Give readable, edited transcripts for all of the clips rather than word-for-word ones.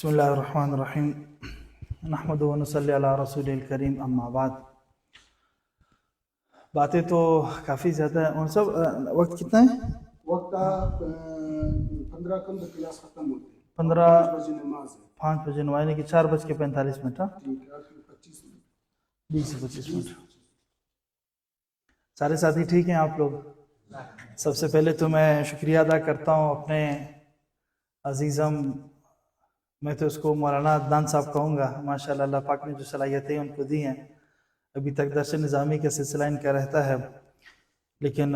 بسم اللہ الرحمن الرحیم نحمد و نصلی علی رسول الکریم اما بعد۔ باتیں تو کافی زیادہ ہیں اور سب وقت کتنا ہے؟ وقت 15 کم تو کلاس ختم ہوتی ہے، 15 5 بجے نماز ہے، 5 بجے یعنی کہ 4:45 ہاں، ٹھیک ہے، 25 منٹ 20 سے 25 منٹ۔ سارے ساتھی ٹھیک ہیں آپ لوگ؟ سب سے پہلے تو میں شکریہ ادا کرتا ہوں اپنے عزیزم، میں تو اس کو مولانا عدنان صاحب کہوں گا، ماشاءاللہ اللہ پاک نے جو صلاحیتیں ان کو دی ہیں، ابھی تک درس نظامی کا سلسلہ ان کا رہتا ہے، لیکن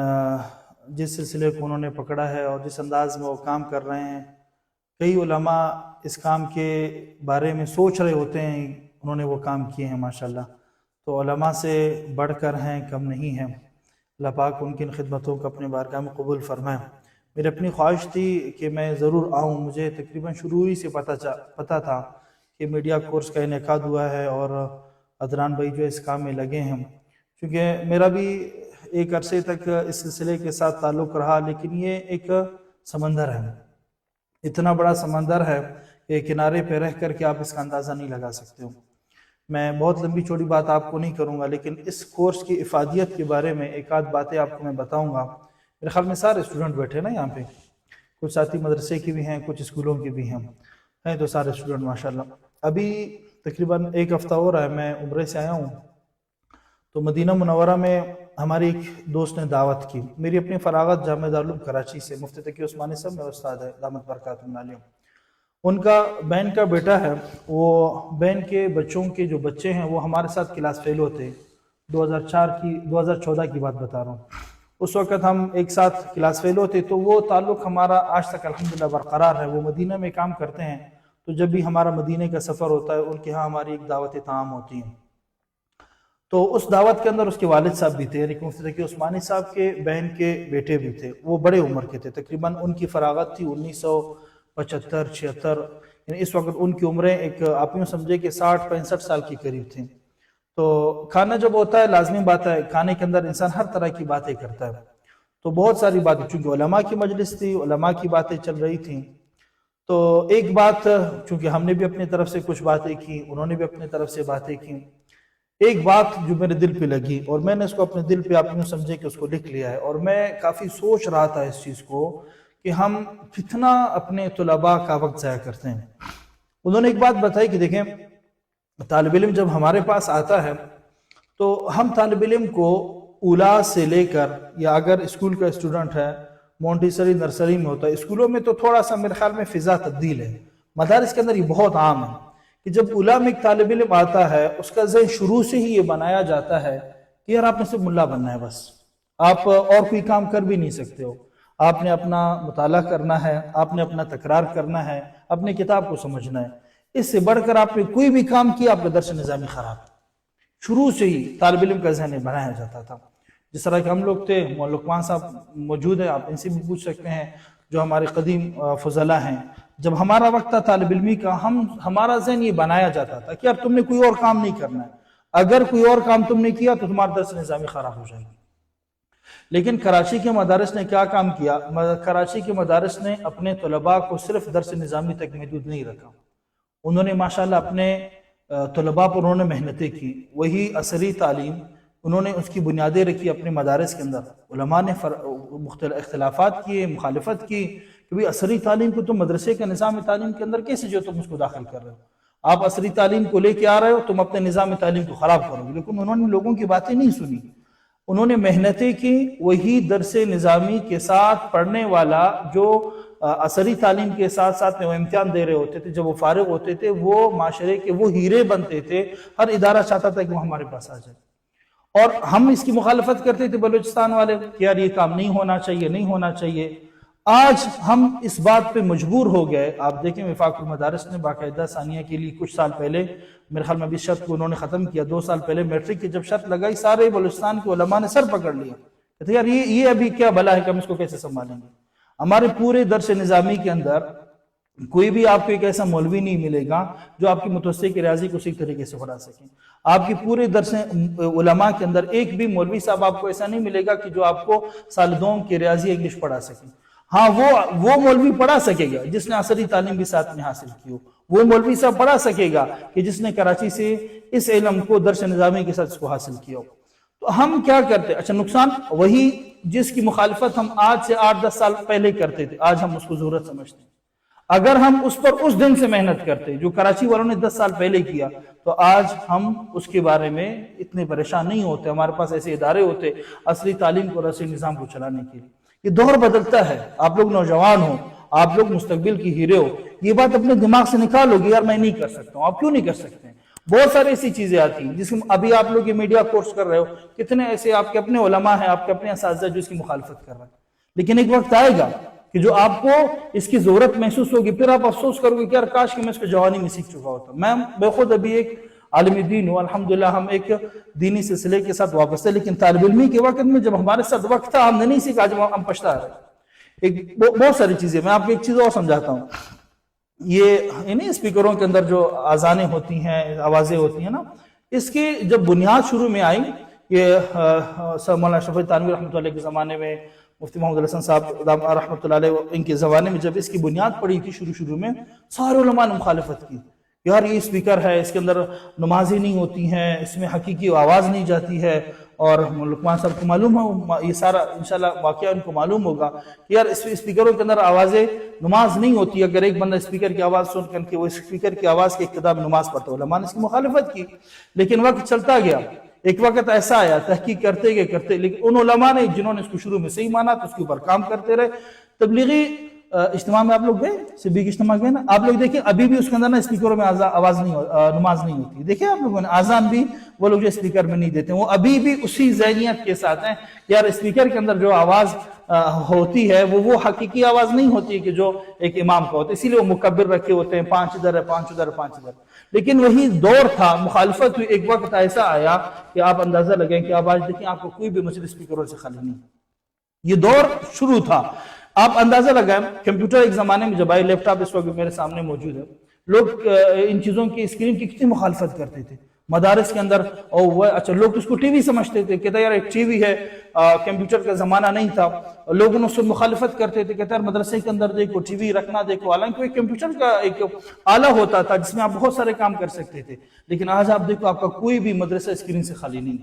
جس سلسلے کو انہوں نے پکڑا ہے اور جس انداز میں وہ کام کر رہے ہیں، کئی علماء اس کام کے بارے میں سوچ رہے ہوتے ہیں، انہوں نے وہ کام کیے ہیں ماشاءاللہ، تو علماء سے بڑھ کر ہیں، کم نہیں ہیں۔ اللہ پاک ان کی خدمتوں کو اپنے بارگاہ میں قبول فرمائے۔ میری اپنی خواہش تھی کہ میں ضرور آؤں، مجھے تقریباً شروع ہی سے پتہ تھا کہ میڈیا کورس کا انعقاد ہوا ہے اور عدنان بھائی جو اس کام میں لگے ہیں، کیونکہ میرا بھی ایک عرصے تک اس سلسلے کے ساتھ تعلق رہا، لیکن یہ ایک سمندر ہے، اتنا بڑا سمندر ہے کہ کنارے پہ رہ کر کے آپ اس کا اندازہ نہیں لگا سکتے ہو۔ میں بہت لمبی چوڑی بات آپ کو نہیں کروں گا، لیکن اس کورس کی افادیت کے بارے میں ایک آدھ باتیں آپ کو میں بتاؤں گا۔ میرے خیال میں سارے اسٹوڈنٹ بیٹھے نا یہاں پہ، کچھ ساتھی مدرسے کی بھی ہیں، کچھ اسکولوں کی بھی ہیں تو سارے اسٹوڈنٹ ماشاءاللہ۔ ابھی تقریباً 1 ہفتہ ہو رہا ہے میں عمرے سے آیا ہوں، تو مدینہ منورہ میں ہماری ایک دوست نے دعوت کی، میری اپنی فراغت جامعہ دارالعلوم کراچی سے، مفتی تقی عثمانی صاحب میرے استاد ہے دامت برکاتہم علیہ، ان کا بہن کا بیٹا ہے، وہ بہن کے بچوں کے جو بچے ہیں وہ ہمارے ساتھ کلاس فیل ہوتے، 2014 کی بات بتا رہا ہوں، اس وقت ہم ایک ساتھ کلاس فیل ہوتے، تو وہ تعلق ہمارا آج تک الحمدللہ برقرار ہے۔ وہ مدینہ میں کام کرتے ہیں، تو جب بھی ہمارا مدینہ کا سفر ہوتا ہے ان کے ہاں ہماری ایک دعوت طعام ہوتی ہے، تو اس دعوت کے اندر اس کے والد صاحب بھی تھے، یعنی مفتی تقی عثمانی صاحب کے بہن کے بیٹے بھی تھے، وہ بڑے عمر کے تھے، تقریباً ان کی فراغت تھی 1975-76، یعنی اس وقت ان کی عمریں ایک آپ یوں سمجھے کہ 60-65 سال کے قریب تھیں۔ تو کھانا جب ہوتا ہے لازمی بات ہے، کھانے کے اندر انسان ہر طرح کی باتیں کرتا ہے، تو بہت ساری باتیں، چونکہ علماء کی مجلس تھی، علماء کی باتیں چل رہی تھیں، تو ایک بات، چونکہ ہم نے بھی اپنی طرف سے کچھ باتیں کی، انہوں نے بھی اپنی طرف سے باتیں کی، ایک بات جو میرے دل پہ لگی اور میں نے اس کو اپنے دل پہ آپ یوں سمجھے کہ اس کو لکھ لیا ہے، اور میں کافی سوچ رہا تھا اس چیز کو کہ ہم کتنا اپنے طلباء کا وقت ضائع کرتے ہیں۔ انہوں نے ایک بات بتائی کہ دیکھیں، طالب علم جب ہمارے پاس آتا ہے تو ہم طالب علم کو اولا سے لے کر، یا اگر اسکول کا اسٹوڈنٹ ہے مونٹیسری نرسری میں ہوتا ہے، اسکولوں میں تو تھوڑا سا میرے خیال میں فضا تبدیل ہے، مدارس کے اندر یہ بہت عام ہے کہ جب اولا میں ایک طالب علم آتا ہے اس کا ذہن شروع سے ہی یہ بنایا جاتا ہے کہ یار آپ نے صرف ملا بننا ہے، بس آپ اور کوئی کام کر بھی نہیں سکتے ہو، آپ نے اپنا مطالعہ کرنا ہے، آپ نے اپنا تکرار کرنا ہے، اپنے کتاب کو سمجھنا ہے، اس سے بڑھ کر آپ نے کوئی بھی کام کیا آپ کا درس نظامی خراب۔ شروع سے ہی طالب علم کا ذہن بنایا جاتا تھا، جس طرح کہ ہم لوگ تھے، لقمان صاحب موجود ہیں، آپ ان سے بھی پوچھ سکتے ہیں، جو ہمارے قدیم فضلاء ہیں، جب ہمارا وقت تھا طالب علمی کا، ہمارا ذہن یہ بنایا جاتا تھا کہ یار تم نے کوئی اور کام نہیں کرنا ہے، اگر کوئی اور کام تم نے کیا تو تمہارا درس نظامی خراب ہو جائے گی۔ لیکن کراچی کے مدارس نے کیا کام کیا؟ کراچی کے مدارس نے اپنے طلباء کو صرف درس نظامی تک محدود نہیں رکھا، انہوں نے ماشاءاللہ اپنے طلباء پر انہوں نے محنتیں کی، وہی عصری تعلیم انہوں نے اس کی بنیادیں رکھی اپنے مدارس کے اندر، علماء نے مختلف اختلافات کیے، مخالفت کی کہ بھی عصری تعلیم کو تم مدرسے کے نظام تعلیم کے اندر کیسے جو تم اس کو داخل کر رہے ہو، آپ عصری تعلیم کو لے کے آ رہے ہو، تم اپنے نظام تعلیم کو خراب کرو گے، لیکن انہوں نے لوگوں کی باتیں نہیں سنی، انہوں نے محنتیں کی، وہی درس نظامی کے ساتھ پڑھنے والا جو عصری تعلیم کے ساتھ ساتھ میں وہ امتحان دے رہے ہوتے تھے، جب وہ فارغ ہوتے تھے وہ معاشرے کے وہ ہیرے بنتے تھے، ہر ادارہ چاہتا تھا کہ وہ ہمارے پاس آ جائے، اور ہم اس کی مخالفت کرتے تھے بلوچستان والے کہ یار یہ کام نہیں ہونا چاہیے، نہیں ہونا چاہیے۔ آج ہم اس بات پہ مجبور ہو گئے، آپ دیکھیں وفاق المدارس نے باقاعدہ ثانیہ کے لیے کچھ سال پہلے، میرے خیال میں بھی شرط کو انہوں نے ختم کیا، 2 سال پہلے میٹرک کی جب شرط لگائی، سارے بلوچستان کے علماء نے سر پکڑ لیا کہ یار یہ ابھی کیا بلا ہے کہ ہم اس کو کیسے سنبھالیں گے۔ ہمارے پورے درس نظامی کے اندر کوئی بھی آپ کو ایک ایسا مولوی نہیں ملے گا جو آپ کی متوسط کی ریاضی کو صحیح طریقے سے پڑھا سکیں، آپ کی پورے درس علماء کے اندر ایک بھی مولوی صاحب آپ کو ایسا نہیں ملے گا کہ جو آپ کو سال دوم کی ریاضی انگلش پڑھا سکیں۔ ہاں وہ مولوی پڑھا سکے گا جس نے عصری تعلیم بھی ساتھ میں حاصل کی ہو، وہ مولوی صاحب پڑھا سکے گا کہ جس نے کراچی سے اس علم کو درس نظامی کے ساتھ اس کو حاصل کیا ہو۔ تو ہم کیا کرتے؟ اچھا نقصان وہی جس کی مخالفت ہم آج سے 8-10 سال پہلے کرتے تھے، آج ہم اس کو ضرورت سمجھتے ہیں۔ اگر ہم اس پر اس دن سے محنت کرتے جو کراچی والوں نے 10 سال پہلے کیا، تو آج ہم اس کے بارے میں اتنے پریشان نہیں ہوتے، ہمارے پاس ایسے ادارے ہوتے عصری تعلیم کو اور عصری نظام کو چلانے کے لیے۔ یہ دور بدلتا ہے، آپ لوگ نوجوان ہو، آپ لوگ مستقبل کی ہیرے ہو، یہ بات اپنے دماغ سے نکالو گے، یار میں نہیں کر سکتا ہوں۔ آپ کیوں نہیں کر سکتے ہیں؟ بہت ساری ایسی چیزیں آتی ہیں جس ابھی آپ لوگ یہ میڈیا کورس کر رہے ہو، کتنے ایسے آپ کے اپنے علماء ہیں، آپ کے اپنے اساتذہ جو اس کی مخالفت کر رہے ہیں، لیکن ایک وقت آئے گا کہ جو آپ کو اس کی ضرورت محسوس ہوگی، پھر آپ افسوس کرو گے کہ یار کاش کہ میں اس کو جوانی میں سیکھ چکا ہوتا۔ میں خود ابھی ایک عالم دین ہوں، الحمدللہ ہم ایک دینی سلسلے کے ساتھ واپس ہے، لیکن طالب علمی کے وقت میں جب ہمارے ساتھ وقت تھا ہم نے نہیں سیکھا، جب ہم پچھتا رہے۔ بہت ساری چیزیں، میں آپ کو ایک چیز اور سمجھاتا ہوں۔ یہ انہیں اسپیکروں کے اندر جو آذانیں ہوتی ہیں، آوازیں ہوتی ہیں نا، اس کی جب بنیاد شروع میں آئی، یہ مولانا اشرف علی تھانوی رحمۃ اللہ علیہ کے زمانے میں، مفتی محمد الحسن صاحب رحمۃ اللہ علیہ ان کے زمانے میں جب اس کی بنیاد پڑی تھی شروع میں، سارے علماء نے مخالفت کی، یار یہ اسپیکر ہے، اس کے اندر نمازیں نہیں ہوتی ہیں، اس میں حقیقی آواز نہیں جاتی ہے۔ اور لقمان صاحب کو معلوم ہو، یہ سارا انشاءاللہ واقعہ ان کو معلوم ہوگا کہ یار اس اسپیکروں کے اندر آوازیں نماز نہیں ہوتی، اگر ایک بندہ اسپیکر کی آواز سن کر کے وہ اسپیکر کی آواز کے اقتداء میں نماز پڑھتا ہے، علماء نے اس کی مخالفت کی، لیکن وقت چلتا گیا۔ ایک وقت ایسا آیا، تحقیق کرتے لیکن ان علماء نے جنہوں نے اس کو شروع میں صحیح مانا تو اس کے اوپر کام کرتے رہے۔ تبلیغی اجتماع میں آپ لوگ گئے، سبھی اجتماع گئے نا، آپ لوگ دیکھیں ابھی بھی اس کے اندر نا اسپیکروں میں آواز نہیں، نماز نہیں ہوتی، دیکھیں آپ لوگوں نے آذان بھی وہ لوگ جو اسپیکر میں نہیں دیتے، وہ ابھی بھی اسی ذہنیت کے ساتھ ہیں، یار اسپیکر کے اندر جو آواز ہوتی ہے وہ حقیقی آواز نہیں ہوتی کہ جو ایک امام کا ہوتا ہے، اسی لیے وہ مکبر رکھے ہوتے ہیں، 5 ادھر ہے، 5 ادھر ہے، 5 ادھر۔ لیکن وہی دور تھا، مخالفت ہوئی، ایک وقت ایسا آیا کہ آپ اندازہ لگیں کہ آپ آج دیکھیں آپ کو کوئی بھی مسجد اسپیکروں سے خالی نہیں، یہ دور شروع تھا۔ آپ اندازہ لگائیں کمپیوٹر ایک زمانے میں جب آئے، لیپ ٹاپ اس وقت میرے سامنے موجود ہے، لوگ ان چیزوں کی اسکرین کی کتنی مخالفت کرتے تھے مدارس کے اندر، اور اچھا لوگ اس کو ٹی وی سمجھتے تھے، کہتا یار ایک ٹی وی ہے، کمپیوٹر کا زمانہ نہیں تھا، لوگ اس سے مخالفت کرتے تھے، کہتا یار مدرسے کے اندر دیکھو ٹی وی رکھنا دیکھو، حالانکہ ایک کمپیوٹر کا ایک آلہ ہوتا تھا جس میں آپ بہت سارے کام کر سکتے تھے، لیکن آج آپ دیکھو آپ کا کوئی بھی مدرسہ اسکرین سے خالی نہیں،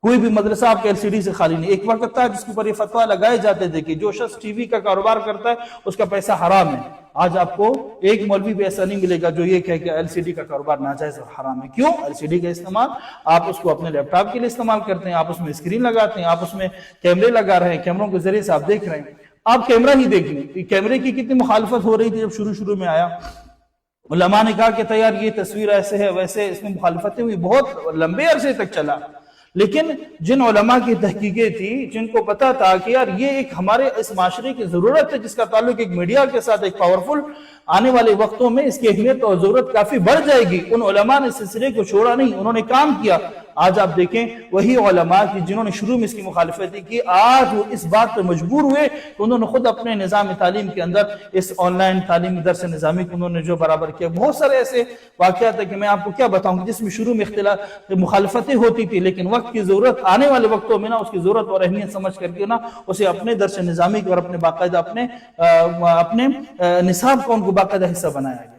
کوئی بھی مدرسہ آپ کے ایل سی ڈی سے خالی نہیں۔ ایک وقت تھا جس کے اوپر یہ فتویٰ لگائے جاتے تھے کہ جو شخص ٹی وی کا کاروبار کرتا ہے اس کا پیسہ حرام ہے۔ آج آپ کو ایک مولوی بھی ایسا نہیں ملے گا جو یہ کہے کہ ایل سی ڈی کا کاروبار ناجائز اور حرام ہے۔ کیوں؟ ایل سی ڈی کا استعمال آپ اس کو اپنے لیپ ٹاپ کے لیے استعمال کرتے ہیں، آپ اس میں اسکرین لگاتے ہیں، آپ اس میں کیمرے لگا رہے ہیں، کیمروں کے ذریعے سے آپ دیکھ رہے ہیں، آپ کیمرہ ہی دیکھ لیں، کیمرے کی کتنی مخالفت ہو رہی تھی جب شروع میں آیا۔ علماء نے کہا کہ یار یہ تصویر ایسے ہے ویسے، اس میں مخالفتیں ہوئی، بہت لمبے عرصے تک چلا، لیکن جن علماء کی تحقیقیں تھی، جن کو پتا تھا کہ یار یہ ایک ہمارے اس معاشرے کی ضرورت ہے جس کا تعلق ایک میڈیا کے ساتھ، ایک پاورفل آنے والے وقتوں میں اس کی اہمیت اور ضرورت کافی بڑھ جائے گی، ان علماء نے اس سلسلے کو چھوڑا نہیں، انہوں نے کام کیا۔ آج آپ دیکھیں وہی علماء کی جنہوں نے شروع میں اس کی مخالفت کی، آج وہ اس بات پہ مجبور ہوئے کہ انہوں نے خود اپنے نظام تعلیم کے اندر اس آن لائن تعلیمی درس نظامی کو انہوں نے جو برابر کیا۔ بہت سارے ایسے واقعات ہیں کہ میں آپ کو کیا بتاؤں جس میں شروع میں مخالفتیں ہوتی تھی، لیکن وقت کی ضرورت آنے والے وقتوں میں نا اس کی ضرورت اور اہمیت سمجھ کر کے نا اسے اپنے درس نظامی کو اور اپنے باقاعدہ اپنے نصاب کا ان کو باقاعدہ حصہ بنایا گیا۔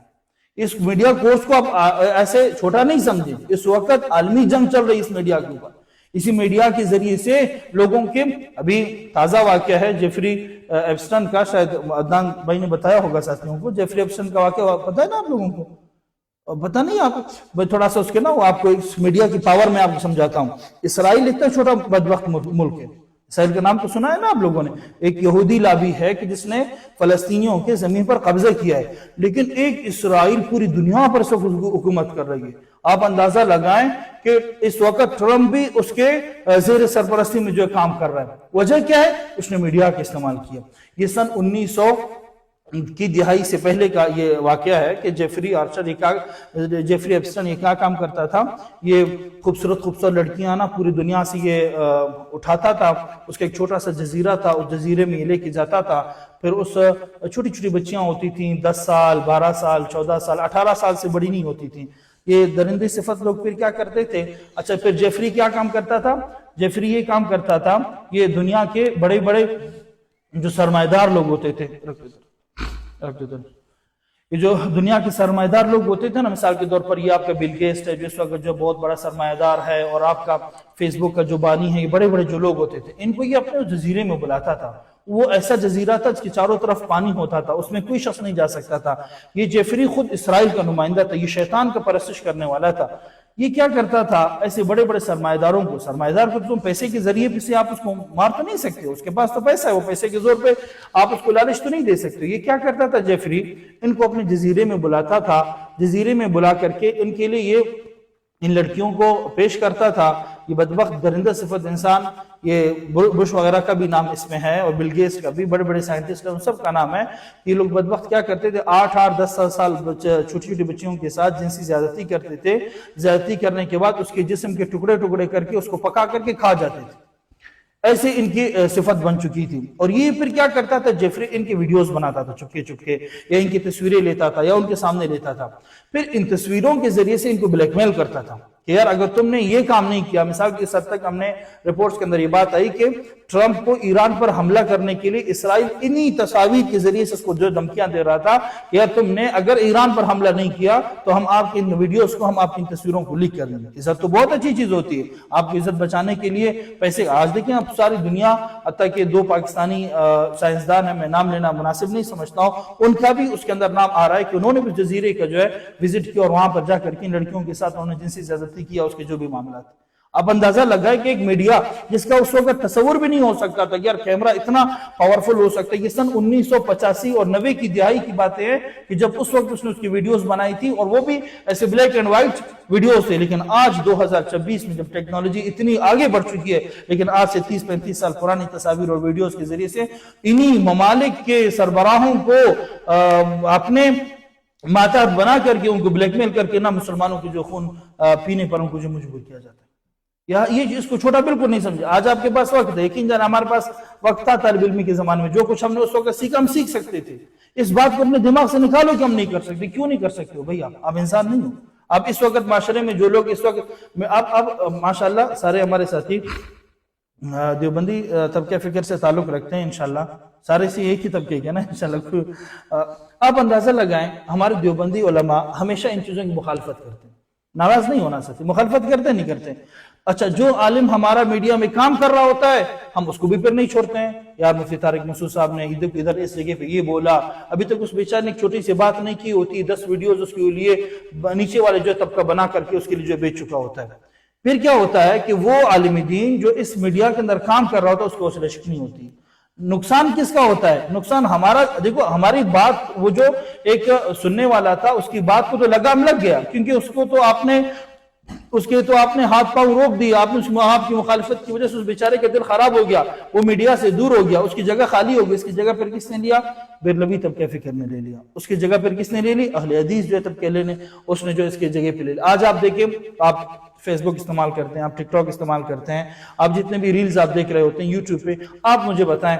اس میڈیا کورس کو آپ ایسے چھوٹا نہیں سمجھیں، اس وقت عالمی جنگ چل رہی ہے اس میڈیا کے اوپر، اسی میڈیا کے ذریعے سے لوگوں کے، ابھی تازہ واقعہ ہے جیفری ایپسٹن کا، شاید عدنان بھائی نے بتایا ہوگا ساتھیوں کو، جیفری ایپسٹن کا واقعہ پتہ ہے نا آپ لوگوں کو؟ پتہ نہیں آپ تھوڑا سا اس کے نا وہ آپ کو اس میڈیا کی پاور میں آپ کو سمجھاتا ہوں۔ اسرائیل اتنا چھوٹا بدبخت ملک ہے، اسرائیل کا نام تو سنا ہے نا آپ لوگوں نے، ایک یہودی لابی ہے کہ جس نے فلسطینیوں کے زمین پر قبضہ کیا ہے، لیکن ایک اسرائیل پوری دنیا پر سب حکومت کر رہی ہے۔ آپ اندازہ لگائیں کہ اس وقت ٹرمپ بھی اس کے زیر سرپرستی میں جو کام کر رہا ہے، وجہ کیا ہے؟ اس نے میڈیا کا استعمال کیا۔ یہ سن 1900 کی دہائی سے پہلے کا یہ واقعہ ہے کہ جیفری ایپسٹن یہ کیا کام کرتا تھا، یہ خوبصورت لڑکیاں نا پوری دنیا سے یہ اٹھاتا تھا، اس کا ایک چھوٹا سا جزیرہ تھا، اس جزیرے میں یہ لے کے جاتا تھا، پھر اس چھوٹی بچیاں ہوتی تھیں 10 سال 12 سال 14 سال 18 سال سے بڑی نہیں ہوتی تھیں، یہ درندے صفت لوگ پھر کیا کرتے تھے۔ اچھا پھر جیفری کیا کام کرتا تھا؟ جیفری یہ کام کرتا تھا، یہ دنیا کے بڑے جو سرمایہ دار لوگ ہوتے تھے، رکھ دو یہ جو دنیا کے سرمایہ دار لوگ ہوتے تھے نا، مثال کے طور پر یہ آپ کا بل گیٹس ہے جو اس وقت جو بہت بڑا سرمایہ دار ہے، اور آپ کا فیس بک کا جو بانی ہے، یہ بڑے بڑے جو لوگ ہوتے تھے، ان کو یہ اپنے جزیرے میں بلاتا تھا. وہ ایسا جزیرہ تھا جس کے چاروں طرف پانی ہوتا تھا، اس میں کوئی شخص نہیں جا سکتا تھا. یہ جیفری خود اسرائیل کا نمائندہ تھا، یہ شیطان کا پرستش کرنے والا تھا. یہ کیا کرتا تھا، ایسے بڑے بڑے سرمایہ داروں کو، سرمایہ دار کو تم پیسے کے ذریعے سے آپ اس کو مار تو نہیں سکتے، اس کے پاس تو پیسہ ہے، وہ پیسے کے زور پہ آپ اس کو لالچ تو نہیں دے سکتے. یہ کیا کرتا تھا جیفری، ان کو اپنے جزیرے میں بلاتا تھا، جزیرے میں بلا کر کے ان کے لیے یہ ان لڑکیوں کو پیش کرتا تھا. یہ بدبخت درندہ صفت انسان، یہ بش وغیرہ کا بھی نام اس میں ہے، اور بل گیٹس کا بھی، بڑے بڑے سائنٹسٹ ہیں، ان سب کا نام ہے. یہ لوگ بدبخت کیا کرتے تھے، 8-10 سال چھوٹی چھوٹی بچیوں کے ساتھ جنسی زیادتی کرتے تھے. زیادتی کرنے کے بعد اس کے جسم کے ٹکڑے ٹکڑے کر کے اس کو پکا کر کے کھا جاتے تھے. ایسے ان کی صفت بن چکی تھی. اور یہ پھر کیا کرتا تھا، جیفری ان کی ویڈیوز بناتا تھا چپکے چپکے، یا ان کی تصویریں لیتا تھا یا ان کے سامنے لیتا تھا. پھر ان تصویروں کے ذریعے سے ان کو بلیک میل کرتا تھا کہ یار اگر تم نے یہ کام نہیں کیا، مثال کے حد تک ہم نے رپورٹس کے اندر یہ بات آئی کہ ٹرمپ کو ایران پر حملہ کرنے کے لیے اسرائیل انہی تصاویر کے ذریعے سے اس کو جو دھمکیاں دے رہا تھا کہ یار تم نے اگر ایران پر حملہ نہیں کیا تو ہم آپ کی ان ویڈیوز کو، ہم آپ کی ان تصویروں کو لیک کر دیں گے. عزت تو بہت اچھی چیز ہوتی ہے، آپ کی عزت بچانے کے لیے پیسے. آج دیکھیں اب ساری دنیا، حتیٰ کہ 2 پاکستانی سائنسدان ہیں، میں نام لینا مناسب نہیں سمجھتا ہوں، ان کا بھی اس کے اندر نام آ رہا ہے کہ انہوں نے بھی جزیرے کا جو ہے وزٹ کیا، اور وہاں پر جا کر کے لڑکیوں کے ساتھ انہوں نے جنسی زیادتی کیا، اس کے جو بھی معاملات. اب اندازہ لگائے کہ ایک میڈیا جس کا اس وقت تصور بھی نہیں ہو سکتا تھا کہ یار کیمرہ اتنا پاورفل ہو سکتا ہے. یہ سن 1985 اور 90 کی دہائی کی باتیں ہیں کہ جب اس وقت اس نے اس کی ویڈیوز بنائی تھی، اور وہ بھی ایسے بلیک اینڈ وائٹ ویڈیوز تھے. لیکن آج 2026 میں جب ٹیکنالوجی اتنی آگے بڑھ چکی ہے، لیکن آج سے 30-35 سال پرانی تصاویر اور ویڈیوز کے ذریعے سے انہی ممالک کے سربراہوں کو اپنے ماتحت بنا کر کے ان کو بلیک میل کر کے نہ مسلمانوں کے جو خون پینے پر ان کو جو مجبور کیا جاتا ہے. یہ اس کو چھوٹا بالکل نہیں سمجھا. آج آپ کے پاس وقت ہے، یقین جانا ہمارے پاس وقت تھا طالب علمی کے زمانے میں، جو کچھ ہم نے اس وقت سیکھا ہم سیکھ سکتے تھے. اس بات کو اپنے دماغ سے نکالو کہ ہم نہیں کر سکتے. کیوں نہیں کر سکتے ہو بھائی؟ آپ انسان نہیں ہو. آپ اس وقت معاشرے میں جو لوگ اس وقت اب ماشاءاللہ سارے ہمارے ساتھی دیوبندی طبقہ فکر سے تعلق رکھتے ہیں، انشاءاللہ سارے سے ایک ہی طبقے کے نا انشاءاللہ. آپ اندازہ لگائیں، ہمارے دیوبندی علماء ہمیشہ ان چیزوں کی مخالفت کرتے ہیں. ناراض نہیں ہونا سکتے، مخالفت کرتے نہیں کرتے. اچھا، جو عالم ہمارا میڈیا میں کام کر رہا ہوتا ہے ہم اس کو بھی پھر نہیں چھوڑتے ہیں. یار مفتی طارق مسعود صاحب نے ادھر اس جگہ پہ یہ بولا، ابھی تک اس بیچارے نے ایک چھوٹی سی بات نہیں کی ہوتی، 10 ویڈیوز اس کے لیے نیچے والے جو طبقہ بنا کر کے اس کے لیے جو بیچ چکا ہوتا ہے. پھر کیا ہوتا ہے کہ وہ عالم دین جو اس میڈیا کے اندر کام کر رہا ہوتا ہے اس کو حوصلہ شکنی نہیں ہوتی. نقصان کس کا ہوتا ہے؟ نقصان ہمارا. دیکھو ہماری بات، وہ جو ایک سننے والا تھا اس کی بات کو تو لگام لگ گیا، کیونکہ اس کو تو آپ نے ہاتھ پاؤں روک دیا، آپ نے آپ کی مخالفت کی وجہ سے اس بیچارے کا دل خراب ہو گیا، وہ میڈیا سے دور ہو گیا، اس کی جگہ خالی ہو گئی. اس کی جگہ پھر کس نے لیا؟ بریلوی طبقہ فکر نے لے لیا. اس کی جگہ پھر کس نے لے لی؟ اہل حدیث جو ہے طبقہ لینے، اس نے جو اس کی جگہ پہ لے لی. آج آپ دیکھیں، آپ فیس بک استعمال کرتے ہیں، آپ ٹک ٹاک استعمال کرتے ہیں، آپ جتنے بھی ریلز آپ دیکھ رہے ہوتے ہیں یوٹیوب پہ، آپ مجھے بتائیں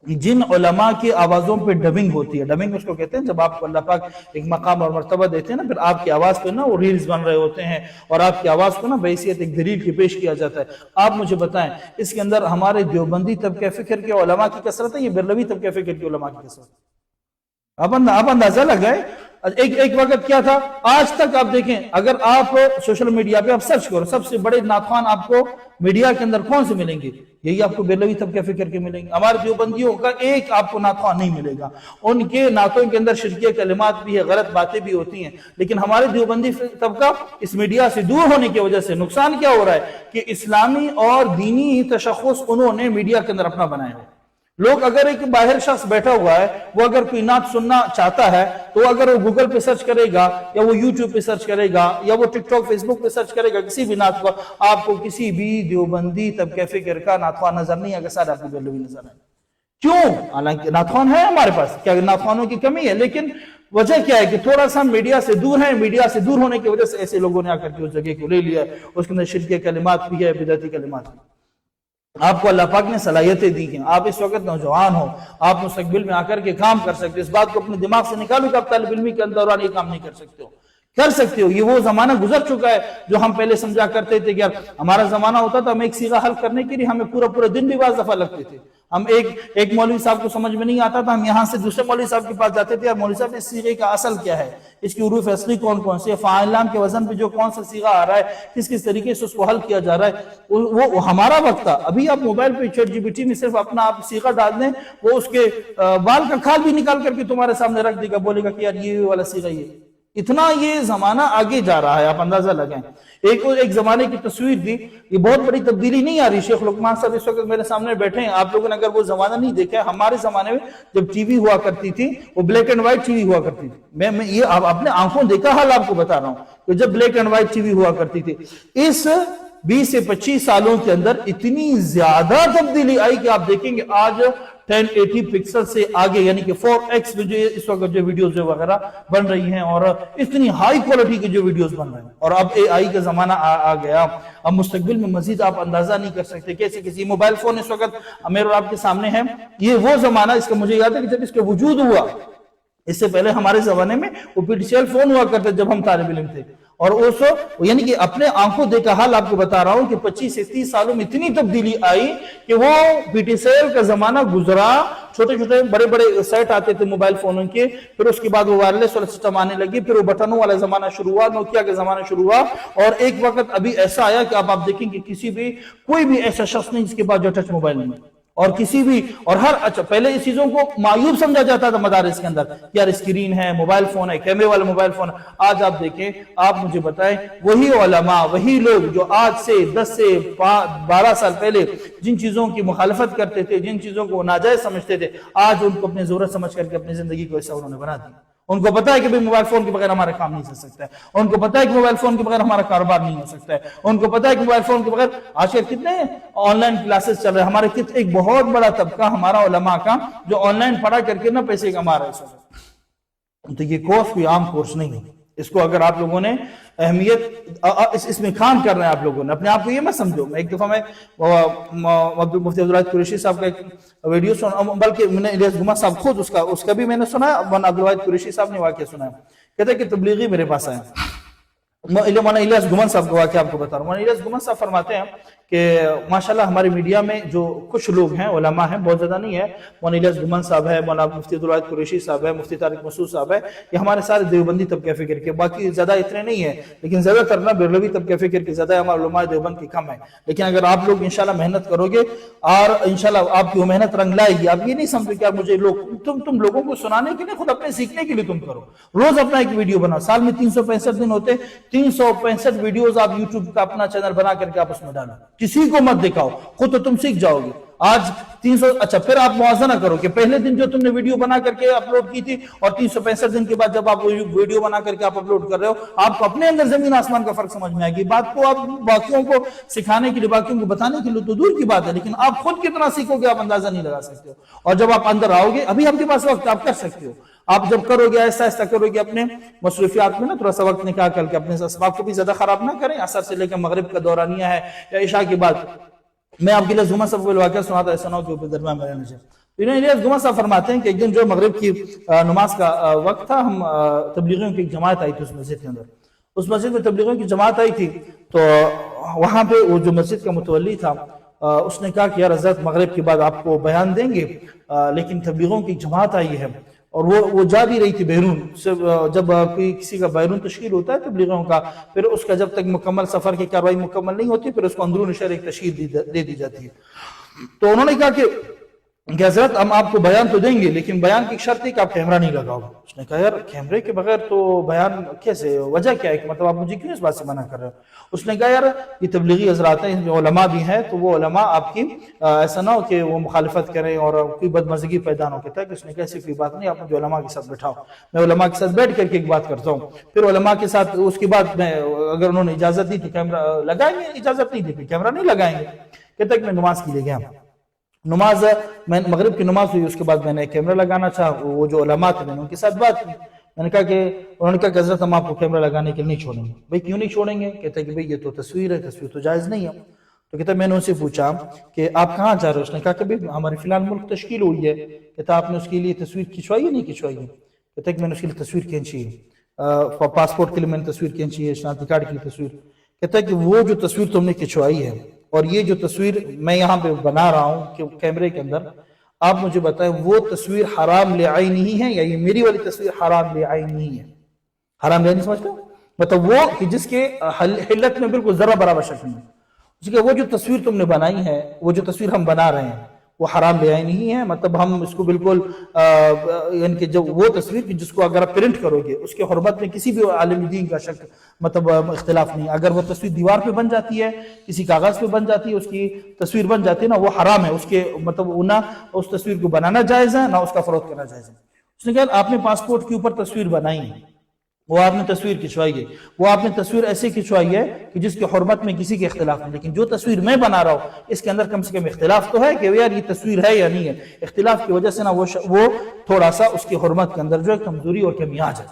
جن علماء کی آوازوں پہ ڈبنگ ہوتی ہے، ڈبنگ اس کو کہتے ہیں جب آپ کو اللہ پاک ایک مقام اور مرتبہ دیتے ہیں نا، پھر آپ کی آواز پہ نا وہ ریلز بن رہے ہوتے ہیں اور آپ کی آواز کو نا بحیثیت ایک دلیل کی پیش کیا جاتا ہے. آپ مجھے بتائیں اس کے اندر ہمارے دیوبندی طبقہ فکر کے علماء کی کثرت ہے یہ بریلوی طبقہ فکر کے علماء کی کثرت؟ آپ اندازہ لگائیں. ایک وقت کیا تھا، آج تک آپ دیکھیں اگر آپ سوشل میڈیا پہ آپ سرچ کرو، سب سے بڑے نعتخوان آپ کو میڈیا کے اندر کون سے ملیں گے؟ یہی آپ کو بریلوی طبقہ فکر کے ملیں گے. ہمارے دیوبندیوں کا ایک آپ کو نعتخوان نہیں ملے گا. ان کے نعتوں کے اندر شرکیہ کلمات بھی ہے، غلط باتیں بھی ہوتی ہیں، لیکن ہمارے دیوبندی طبقہ اس میڈیا سے دور ہونے کی وجہ سے نقصان کیا ہو رہا ہے کہ اسلامی اور دینی تشخص انہوں نے میڈیا کے اندر اپنا بنایا ہے. لوگ اگر ایک باہر شخص بیٹھا ہوا ہے، وہ اگر کوئی نعت سننا چاہتا ہے تو اگر وہ گوگل پہ سرچ کرے گا یا وہ یوٹیوب پہ سرچ کرے گا یا وہ ٹک ٹاک فیس بک پہ سرچ کرے گا کسی بھی نعت کو، آپ کو کسی بھی دیوبندی طبقہ فکر کا نعتخوان نظر نہیں آگا، سارے آپ کو بریلوی نظر آئے. کیوں؟ حالانکہ نعتخوان ہے ہمارے پاس، کیا نعتخوانوں کی کمی ہے؟ لیکن وجہ کیا ہے کہ تھوڑا سا میڈیا سے دور ہے. میڈیا سے دور ہونے کی وجہ سے ایسے لوگوں نے آ کر کے اس جگہ کو لے لیا ہے. اس کے اندر شرکیہ کلمات بھی ہے، بدعتی کلمات بھی. آپ کو اللہ پاک نے صلاحیتیں دی ہیں، آپ اس وقت نوجوان ہو، آپ مستقبل میں آ کر کے کام کر سکتے. اس بات کو اپنے دماغ سے نکالو کہ آپ طالب علمی کے اندر یہ کام نہیں کر سکتے ہو. کر سکتے ہو. یہ وہ زمانہ گزر چکا ہے جو ہم پہلے سمجھا کرتے تھے کہ ہمارا زمانہ ہوتا تھا ہم ایک صیغہ حل کرنے کے لیے ہمیں پورا دن بھی بعض دفعہ لگتے تھے. ہم ایک مولوی صاحب کو سمجھ میں نہیں آتا تھا، ہم یہاں سے دوسرے مولوی صاحب کے پاس جاتے تھے، اور مولوی صاحب اس صیغے کا اصل کیا ہے، اس کی حروف اصلی کون سے، فاعل لام کے وزن پہ جو کون سا صیغہ آ رہا ہے، کس طریقے سے اس کو حل کیا جا رہا ہے، وہ ہمارا وقت تھا۔ ابھی آپ موبائل پہ چیٹ جی پی ٹی میں صرف اپنا آپ صیغہ ڈال دیں، وہ اس کے بال کا کھال بھی نکال کر کے تمہارے سامنے رکھ دے گا، بولے گا کہ یار یہ والا صیغہ یہ۔ اتنا یہ زمانہ آگے جا رہا ہے، آپ اندازہ لگائیں۔ ایک زمانے کی تصویر تھی، یہ بہت بڑی تبدیلی نہیں آ رہی۔ شیخ لقمان صاحب اس وقت میرے سامنے بیٹھے ہیں، آپ لوگوں نے اگر وہ زمانہ نہیں دیکھا، ہمارے زمانے میں جب ٹی وی ہوا کرتی تھی، وہ black and white T V ہوا کرتی تھی۔ میں یہ اپنے آنکھوں دیکھا حال آپ کو بتا رہا ہوں کہ جب black and white T V ہوا کرتی تھی، اس 20 سے 25 سالوں کے اندر اتنی زیادہ تبدیلی آئی کہ آپ دیکھیں گے آج 1080 پکسل سے آگے، یعنی کہ 4x جو اس وقت جو ویڈیوز وغیرہ بن رہی ہیں، اور اتنی ہائی کوالٹی کی جو ویڈیوز بن رہے ہیں، اور اب اے آئی کا زمانہ آ گیا۔ اب مستقبل میں مزید آپ اندازہ نہیں کر سکتے کیسے کسی موبائل فون اس وقت میرے اور آپ کے سامنے ہے۔ یہ وہ زمانہ، اس کا مجھے یاد ہے کہ جب اس کا وجود ہوا، اس سے پہلے ہمارے زمانے میں وہ P T C L phone ہوا کرتے جب ہم طالب علم تھے، اور یعنی کہ اپنے آنکھوں دیکھا حال آپ کو بتا رہا ہوں کہ 25 سے 30 سالوں میں اتنی تبدیلی آئی کہ وہ پی ٹی سی ایل کا زمانہ گزرا، چھوٹے چھوٹے بڑے بڑے سیٹ آتے تھے موبائل فونوں کے، پھر اس کے بعد وہ وائرلیس والا سسٹم آنے لگی، پھر وہ بٹنوں والا زمانہ شروع ہوا، نوکیا کا زمانہ شروع ہوا، اور ایک وقت ابھی ایسا آیا کہ آپ دیکھیں کہ کوئی بھی ایسا شخص نہیں جس کے پاس جو ٹچ موبائل نہیں، اور کسی بھی، اور اچھا پہلے اس چیزوں کو معیوب سمجھا جاتا تھا مدارس کے اندر، یار اسکرین ہے، موبائل فون ہے، کیمرے والا موبائل فون ہے۔ آج آپ دیکھیں، آپ مجھے بتائیں، وہی علماء، وہی لوگ جو آج سے 10 سے 12 سال پہلے جن چیزوں کی مخالفت کرتے تھے، جن چیزوں کو ناجائز سمجھتے تھے، آج ان کو اپنی ضرورت سمجھ کر کے اپنی زندگی کو ایسا انہوں نے بنا دیا۔ ان کو پتا ہے کہ موبائل فون کے بغیر ہمارا کام نہیں چل سکتا ہے، ان کو پتا ہے کہ موبائل فون کے بغیر ہمارا کاروبار نہیں ہو سکتا ہے، ان کو پتا ہے کہ موبائل فون کے بغیر آج کل کتنے آن لائن کلاسز چل رہے ہیں، ہمارے ایک بہت بڑا طبقہ ہمارا علماء کا جو آن لائن پڑھا کر کے نہ پیسے کما رہا ہے۔ تو یہ کورس کوئی عام کورس نہیں ہے، اس کو اگر آپ لوگوں نے اہمیت اس میں کام کر رہے ہیں، آپ لوگوں نے اپنے آپ کو یہ مت سمجھو۔ ایک دفعہ میں مفتی عبدالواحد قریشی صاحب کا ایک ویڈیو سنا، بلکہ میں نے الیاس گما صاحب خود اس کا بھی میں نے سنا، عبدالواحد قریشی صاحب نے واقعہ سنا ہے۔ کہتے ہیں کہ تبلیغی میرے پاس آئے، مولانا الیاس گمن صاحب کا واقعہ آپ کو بتا رہا ہوں۔ مولانا الیاس گمن صاحب فرماتے ہیں کہ ماشاءاللہ ہمارے میڈیا میں جو کچھ لوگ ہیں، علماء ہیں، بہت زیادہ نہیں ہے، مولانا الیاس گمن صاحب ہے، مولانا مفتی عبدالواحد قریشی صاحب ہے، مفتی طارق مسعود صاحب ہے، یہ ہمارے سارے دیوبندی طبقہ فکر کے، باقی زیادہ اتنے نہیں ہیں، لیکن زیادہ تر نا بریلوی طبقہ فکر کے زیادہ، ہمارے علماء دیوبند کی کم ہے۔ لیکن اگر آپ لوگ انشاءاللہ محنت کرو گے، اور انشاءاللہ آپ کی وہ محنت رنگ لائے گی۔ آپ یہ نہیں سمجھو کہ آپ مجھے تم لوگوں کو سنانے کے لیے، خود اپنے سیکھنے کے لیے تم کرو۔ روز اپنا ایک ویڈیو بناؤ، سال میں 365 دن ہوتے، 365 ویڈیوز آپ یوٹیوب کا اپنا چینل بنا کر کے آپ اس میں ڈالو، کسی کو مت دکھاؤ، خود تو تم سیکھ جاؤ گے۔ آج 300، اچھا پھر آپ موازنہ کرو کہ پہلے دن جو تم نے ویڈیو بنا کر کے اپلوڈ کی تھی، اور 365 دن کے بعد جب آپ ویڈیو بنا کر کے آپ اپلوڈ کر رہے ہو، آپ کو اپنے اندر زمین آسمان کا فرق سمجھ میں آئے گی۔ بات کو آپ باقیوں کو سکھانے کے لیے، باقیوں کو بتانے کے لیے تو دور کی بات ہے، لیکن آپ خود کتنا سیکھو گے آپ اندازہ نہیں لگا سکتے ہو۔ اور جب آپ اندر آؤ گے، ابھی آپ کے پاس وقت، آپ کر سکتے ہو، آپ جب کرو گے ایسا ایسا کرو گے، اپنے مصروفیات میں نا تھوڑا سا وقت نکال کر کے اپنے اسباب کو بھی زیادہ خراب نہ کریں۔ عصر سے لے کے مغرب کا دورانیہ ہے یا عشاء کے بعد، میں آپ کے لیے زما صاحب کو واقعہ سناتا ہے، ایسا نہ ہو کہ اوپر درمیان میں رہنا چاہیے۔ الیاس گما صاحب فرماتے ہیں کہ ایک دن جو مغرب کی نماز کا وقت تھا، ہم تبلیغیوں کی ایک جماعت آئی تھی اس مسجد کے اندر، اس مسجد میں تبلیغیوں کی جماعت آئی تھی، تو وہاں پہ وہ جو مسجد کا متولی تھا، اس نے کہا کہ یار حضرت مغرب کے بعد آپ کو بیان دیں گے، لیکن تبلیغوں کی جماعت آئی ہے، اور وہ جا بھی رہی تھی بیرون۔ جب کوئی کسی کا بیرون تشکیل ہوتا ہے تبلیغوں کا، پھر اس کا جب تک مکمل سفر کی کاروائی مکمل نہیں ہوتی، پھر اس کو اندرون شہر ایک تشکیل دے دی جاتی ہے۔ تو انہوں نے کہا کہ حضرت ہم آپ کو بیان تو دیں گے، لیکن بیان کی شرط ہے کہ آپ کیمرہ نہیں لگاؤ۔ اس نے کہا یار کیمرے کے بغیر تو بیان کیسے، وجہ کیا ہے، مطلب آپ مجھے کیوں اس بات سے منع کر رہے ہو؟ اس نے کہا یار یہ تبلیغی حضرات ہیں، جو علماء بھی ہیں، تو وہ علماء آپ کی ایسا نہ ہو کہ وہ مخالفت کریں اور کوئی بدمزگی پیدا نہ ہو۔ کہتا ہے کہ اس نے کہا ایسی کوئی بات نہیں، آپ مجھے علماء کے ساتھ بٹھاؤ، میں علماء کے ساتھ بیٹھ کر کے ایک بات کرتا ہوں، پھر علماء کے ساتھ اس کے بعد میں اگر انہوں نے اجازت دی تو کیمرہ لگائیں گے، اجازت نہیں دی پھر کیمرہ نہیں لگائیں گے۔ کہتا ہے کہ میں نماز کے لیے گیا، نماز میں مغرب کی نماز ہوئی، اس کے بعد میں نے کیمرہ لگانا چاہا، وہ جو علماء تھے میں نے ان کے ساتھ بات کی، میں نے کہا کہ انہوں نے کہا کہ حضرت ہم آپ کو کیمرہ لگانے کے لیے نہیں چھوڑیں گے۔ بھائی کیوں نہیں چھوڑیں گے؟ کہتا ہے کہ بھئی یہ تو تصویر ہے، تصویر تو جائز نہیں ہے۔ تو کہتا ہے میں نے ان سے پوچھا کہ آپ کہاں جا رہے ہو؟ اس نے کہا کہ بھئی ہماری فی الحال ملک تشکیل ہوئی ہے۔ کہتا آپ نے اس کے لیے تصویر کھنچوائی ہے نہیں کھنچوائی ہے؟ کہتا ہے کہ میں نے اس کے لیے تصویر کھینچی ہے، پاسپورٹ کے لیے میں نے تصویر کھینچی ہے، شناختی کارڈ کے لیے تصویر۔ کہتا ہے کہ وہ جو تصویر تم نے کھنچوائی ہے اور یہ جو تصویر میں یہاں پہ بنا رہا ہوں کہ کیمرے کے اندر، آپ مجھے بتائیں وہ تصویر حرام لعین ہی ہے یا یہ میری والی تصویر حرام لعین ہی ہے؟ حرام لعین سمجھتے ہو؟ مطلب وہ کہ جس کے حلت میں بالکل ذرہ برابر شک نہیں ہے، اس کے وہ جو تصویر تم نے بنائی ہے، وہ جو تصویر ہم بنا رہے ہیں وہ حرام لعین ہی ہے، مطلب ہم اس کو بالکل یعنی کہ جو وہ تصویر جس کو اگر آپ پرنٹ کرو گے اس کے حرمت میں کسی بھی عالم دین کا شک مطلب اختلاف نہیں، اگر وہ تصویر دیوار پہ بن جاتی ہے، کسی کاغذ پہ بن جاتی ہے، اس کی تصویر بن جاتی ہے نا، وہ حرام ہے، اس کے مطلب نہ اس تصویر کو بنانا جائز ہے نہ اس کا فروخت کرنا جائز ہے۔ اس نے کہا آپ نے پاسپورٹ کے اوپر تصویر بنائی ہے، وہ آپ نے تصویر کھنچوائی ہے، وہ آپ نے تصویر ایسے کھنچوائی ہے کہ جس کے حرمت میں کسی کے اختلاف نہیں، لیکن جو تصویر میں بنا رہا ہوں اس کے اندر کم سے کم اختلاف تو ہے کہ یار یہ تصویر ہے یا نہیں ہے، اختلاف کی وجہ سے نا وہ تھوڑا سا اس کی حرمت کے اندر جو ہے کمزوری اور کمی آ جائے۔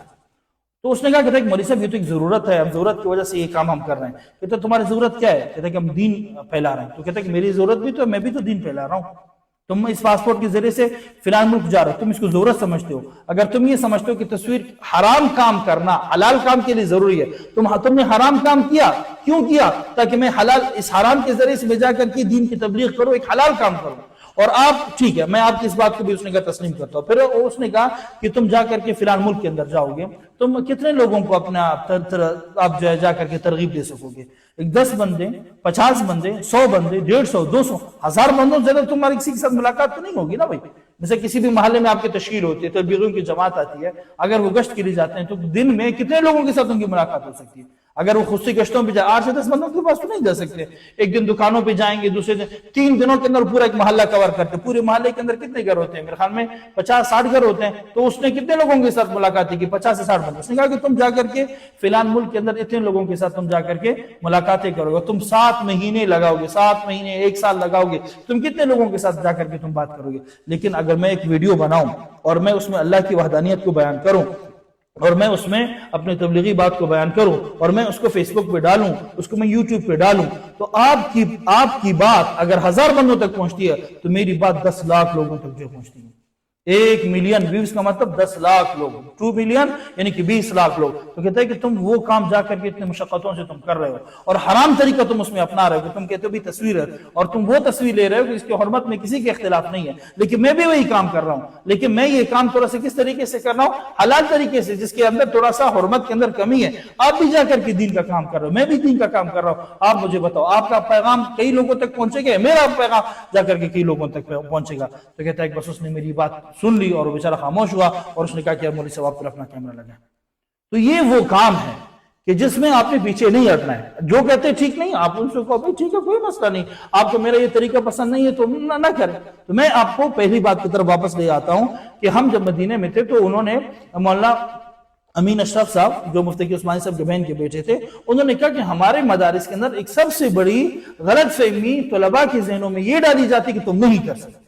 تو اس نے کہا کہ مولوی صاحب یہ تو ایک ضرورت ہے، ہم ضرورت کی وجہ سے یہ کام ہم کر رہے ہیں۔ کہتے تمہاری ضرورت کیا ہے؟ کہتے کہ ہم دین پھیلا رہے ہیں۔ تو کہتے کہ میری ضرورت بھی تو ہے، میں بھی تو دین پھیلا رہا ہوں۔ تم اس پاسپورٹ کے ذریعے سے فلان ملک جا رہے ہو، تم اس کو ضرورت سمجھتے ہو، اگر تم یہ سمجھتے ہو کہ تصویر حرام کام کرنا حلال کام کے لیے ضروری ہے، تم نے حرام کام کیا، کیوں کیا؟ تاکہ میں حلال اس حرام کے ذریعے سے میں جا کر کے دین کی تبلیغ کروں، ایک حلال کام کروں۔ اور آپ ٹھیک ہے، میں آپ کی اس بات کو بھی اس نے کہا تسلیم کرتا ہوں۔ پھر اس نے کہا کہ تم جا کر کے فلان ملک کے اندر جاؤ گے، تم کتنے لوگوں کو اپنا آپ جو ہے جا کر کے ترغیب دے سکو گے؟ 10 بندے، 50 بندے، 100 بندے، 150، 200، 1000 بندوں سے زیادہ تمہاری کسی کے ساتھ ملاقات تو نہیں ہوگی نا بھائی۔ جیسے کسی بھی محلے میں آپ کی تشکیل ہوتی ہے، تبلیغیوں کی جماعت آتی ہے، اگر وہ گشت کے لیے جاتے ہیں تو دن میں کتنے لوگوں کے ساتھ ان کی ملاقات ہو سکتی ہے؟ اگر وہ خصوصی گشتوں پہ جائے 8 سے 10 بندوں کے پاس تو نہیں جا سکتے۔ ایک دن دکانوں پہ جائیں گے، دوسرے دن 3 دنوں کے اندر پورا ایک محلہ کور کرتے ہیں۔ پورے محلے کے اندر کتنے گھر ہوتے ہیں؟ میرے خیال میں 50-60 گھر ہوتے ہیں۔ تو اس نے کتنے لوگوں کے ساتھ ملاقات کی؟ 50 سے 60 بندے۔ اس نے کہا کہ تم جا کر کے فلان ملک کے اندر اتنے لوگوں کے ساتھ تم جا کر کے ملاقاتیں کرو گے، تم 7 مہینے لگاؤ گے، 7 مہینے 1 سال لگاؤ گے، تم کتنے لوگوں کے ساتھ جا کر کے تم بات کرو گے؟ لیکن اگر میں ایک ویڈیو بناؤں اور میں اس میں اللہ کی وحدانیت کو بیان کروں اور میں اس میں اپنے تبلیغی بات کو بیان کروں اور میں اس کو فیس بک پہ ڈالوں، اس کو میں یوٹیوب پہ ڈالوں، تو آپ کی بات اگر 1000 بندوں تک پہنچتی ہے تو میری بات 10 لاکھ لوگوں تک جو پہنچتی ہے۔ 1 ملین ویوز کا مطلب 10 لاکھ لوگ، 2 ملین یعنی کہ 20 لاکھ لوگ۔ تو کہتے ہیں کہ تم وہ کام جا کر کے اتنے مشقتوں سے تم کر رہے ہو اور حرام طریقہ تم اس میں اپنا رہے ہو، کہ تم کہتے ہو بھی تصویر ہے اور تم وہ تصویر لے رہے ہو کہ اس کی حرمت میں کسی کے اختلاف نہیں ہے، لیکن میں بھی وہی کام کر رہا ہوں، لیکن میں یہ کام تھوڑا سا کس طریقے سے کر رہا ہوں؟ حلال طریقے سے، جس کے اندر تھوڑا سا حرمت کے اندر کمی ہے۔ آپ بھی جا کر کے دین کا کام کر رہے ہو، میں بھی دین کا کام کر رہا ہوں۔ آپ مجھے بتاؤ آپ کا پیغام کئی لوگوں تک پہنچے گا، میرا پیغام جا کر کے کئی لوگوں تک پہنچے گا؟ تو کہتا ہے کہ بس اس نے میری بات سن لی اور بیچارہ خاموش ہوا اور اس نے کہا کہ مولوی صاحب آپ اپنا کیمرہ لگائیں۔ تو یہ وہ کام ہے کہ جس میں آپ نے پیچھے نہیں ہٹنا ہے۔ جو کہتے ہیں ٹھیک نہیں، آپ ان سے کہو بھائی ٹھیک ہے کوئی مسئلہ نہیں، آپ کو میرا یہ طریقہ پسند نہیں ہے تو نہ کریں۔ تو میں آپ کو پہلی بات کی طرف واپس لے آتا ہوں کہ ہم جب مدینے میں تھے تو انہوں نے مولانا امین اشرف صاحب جو مفتی عثمانی صاحب کے بہن کے بیٹے تھے، انہوں نے کہا کہ ہمارے مدارس کے اندر ایک سب سے بڑی غلط فہمی طلباء کے ذہنوں میں یہ ڈالی جاتی کہ تم نہیں کر سکتے۔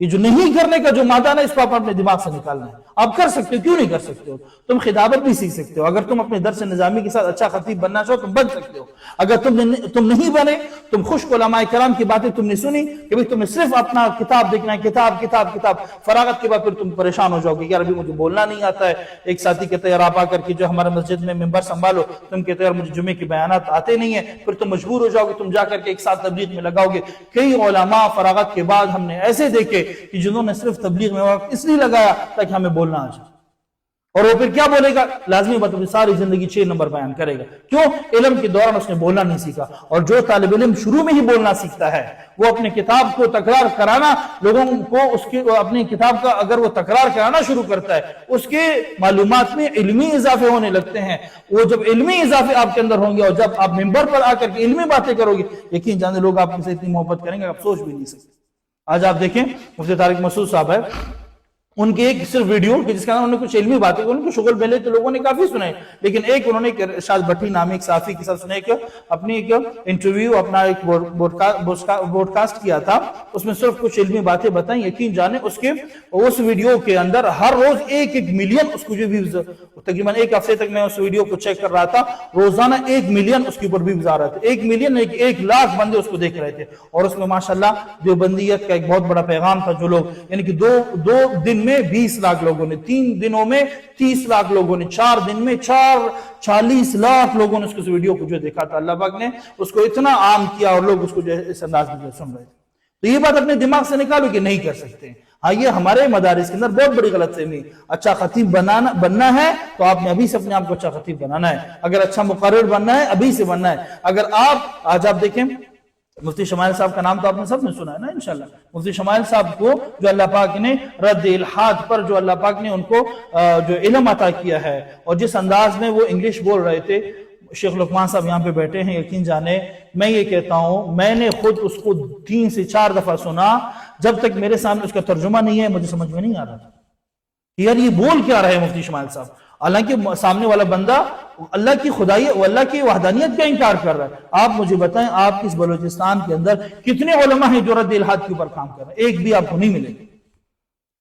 یہ جو نہیں کرنے کا جو مادہ ہے اس کو آپ اپنے دماغ سے نکالنا ہے۔ آپ کر سکتے ہو، کیوں نہیں کر سکتے ہو؟ تم خطابت بھی سیکھ سکتے ہو، اگر تم اپنے درس نظامی کے ساتھ اچھا خطیب بننا چاہو تم بن سکتے ہو۔ اگر تم نہیں بنے، تم خشک علماء کرام کی باتیں تم نے سنی کہ بھئی تم نے صرف اپنا کتاب دیکھنا ہے، کتاب کتاب کتاب، فراغت کے بعد پھر تم پریشان ہو جاؤ گے یار ابھی مجھے بولنا نہیں آتا ہے۔ ایک ساتھی کہتے ہیں یار آپ آ کر کے جو ہمارے مسجد میں ممبر سنبھالو، تم کہتے ہیں یار مجھے جمعے کے بیانات آتے نہیں ہیں، پھر تم مجبور ہو جاؤ گے، تم جا کر کے ایک ساتھ تبلیغ میں لگاؤ گے۔ کئی علماء فراغت کے بعد ہم نے ایسے دیکھے کہ جنہوں نے صرف تبلیغ میں وقت اس لیے لگایا تاکہ ہمیں بولنا آ جائے، اور وہ پھر کیا بولے گا؟ لازمی بات ہے ساری زندگی 6 نمبر بیان کرے گا۔ کیوں؟ علم کے دوران اس نے بولنا نہیں سیکھا۔ اور جو طالب علم شروع میں ہی بولنا سیکھتا ہے وہ اپنے کتاب کو تکرار کرانا، لوگوں کو اس کی اپنی کتاب کا اگر وہ تکرار کرانا شروع کرتا ہے اس کے معلومات میں علمی اضافے ہونے لگتے ہیں۔ وہ جب علمی اضافے آپ کے اندر ہوں گے اور جب آپ ممبر پر آ کر کے علمی باتیں کرو گے، یقین جانے لوگ آپ سے اتنی محبت کریں گے آپ سوچ بھی نہیں سکتے۔ آج آپ دیکھیں مفتی طارق مسعود صاحب ہے، ان کے ایک صرف ویڈیو جس کے اندر انہوں نے کچھ علمی باتیں، ان کو شغل پہلے تو لوگوں نے کافی سنے، لیکن ایک انہوں نے ارشاد بھٹی نامی ایک صحافی کے ساتھ سنے کہ اپنی ایک انٹرویو اپنا ایک بروڈ کاسٹ کیا تھا، اس میں صرف کچھ علمی باتیں بتائیں۔ یقین جانے اس ویڈیو کے اندر ہر روز 1 ملین اس کو جو ویوز، تقریباً 1 ہفتے تک میں اس ویڈیو کو چیک کر رہا تھا، روزانہ 1 ملین اس کے اوپر ویوز آ رہے تھے۔ 1 ملین 1 لاکھ بندے اس کو دیکھ رہے تھے، اور اس میں ماشاءاللہ دیوبندیت کا ایک بہت بڑا پیغام تھا۔ جو لوگ یعنی کہ دو دن میں 20 لاکھ لوگوں نے, 3 دنوں میں 30 لاکھ لوگوں نے, 4 دن میں 40 لاکھ لوگوں نے اس ویڈیو کو جو دیکھا تھا. اللہ پاک نے اس کو اتنا عام کیا اور لوگ اس کو جو اس انداز میں سن رہے تھے. تو یہ بات اپنے دماغ سے نکالو کہ نہیں کر سکتے. ہاں یہ ہمارے مدارس کے اندر بہت بڑی غلط فہمی. اچھا خطیب بننا ہے تو آپ نے ابھی سے اپنے آپ کو اچھا خطیب بنانا ہے. اگر اچھا مقرر بننا ہے ابھی سے بننا ہے. اگر آج آپ دیکھیں مفتی شمائل صاحب کا نام تو آپ نے سب نے سنا ہے نا انشاءاللہ. مفتی شمائل صاحب کو جو اللہ پاک نے رد الحاد پر جو اللہ پاک نے ان کو جو علم عطا کیا ہے, اور جس انداز میں وہ انگلش بول رہے تھے, شیخ لقمان صاحب یہاں پہ بیٹھے ہیں, یقین جانے میں یہ کہتا ہوں میں نے خود اس کو 3 سے 4 دفعہ سنا. جب تک میرے سامنے اس کا ترجمہ نہیں ہے مجھے سمجھ میں نہیں آ رہا تھا یار یہ بول کیا رہے مفتی شمائل صاحب. حالانکہ سامنے والا بندہ اللہ کی خدائی اور اللہ کی وحدانیت کا انکار کر رہا ہے. آپ مجھے بتائیں آپ اس بلوچستان کے اندر کتنے علماء ہیں جو رد الحاد کے اوپر کام کر رہے ہیں؟ ایک بھی آپ کو نہیں ملے گی.